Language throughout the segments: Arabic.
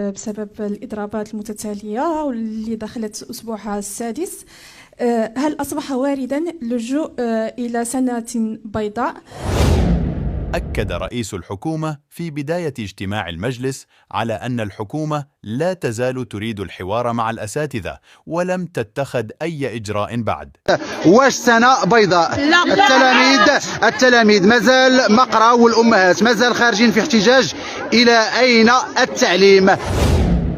بسبب الإضرابات المتتالية واللي دخلت أسبوعها السادس. هل أصبح وارداً اللجوء إلى سنة بيضاء؟ أكد رئيس الحكومة في بداية اجتماع المجلس على أن الحكومة لا تزال تريد الحوار مع الأساتذة ولم تتخذ أي إجراء بعد. واش سنة بيضاء؟ التلاميذ مازال مقرأ والأمهات مازال خارجين في احتجاج. إلى أين التعليم؟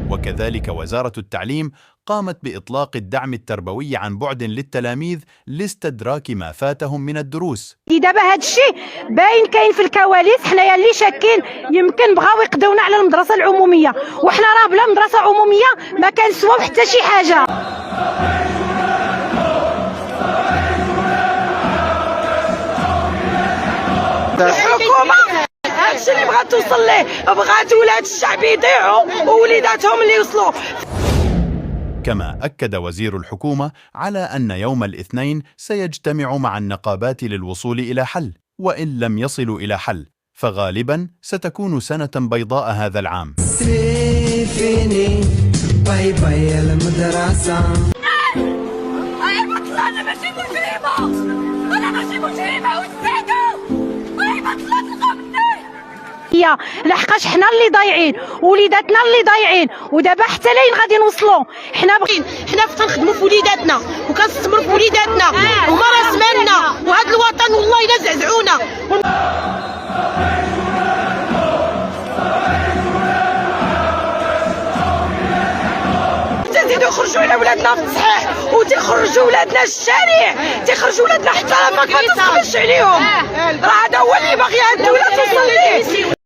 وكذلك وزارة التعليم قامت بإطلاق الدعم التربوي عن بعد للتلاميذ لاستدراك ما فاتهم من الدروس. دابا هذا الشيء باين كاين في الكواليس، حنايا اللي شاكين يمكن بغاو يقضيونا على المدرسة العمومية، وحنا راه بلا مدرسة عمومية ما كنسواو حتى شي حاجة. الحكومة هادشي اللي بغات توصل ليه، بغات ولاد الشعب يضيعوا ووليداتهم اللي يوصلوا. كما أكد وزير الحكومة على أن يوم الاثنين سيجتمع مع النقابات للوصول إلى حل، وإن لم يصلوا إلى حل فغالبا ستكون سنة بيضاء هذا العام. باي باي المدرسة. أنا ماشي مجرمة، أنا ماشي مجرمة وساكو. لحقاش حنا اللي ضايعين وليداتنا اللي ضايعين، ودابا حتى لين غادي نوصلوا. حنا كنخدموا في وليداتنا وكنستثمروا في وليداتنا، هما راس مالنا، وهذا الوطن والله الا زعزعونا. تزيدوا يخرجوا على ولادنا في الصحيح وتخرجوا ولادنا الشارع، تخرجوا ولادنا حتى ما تسخمش عليهم. راه هذا هو اللي باغي الدوله توصل ليه.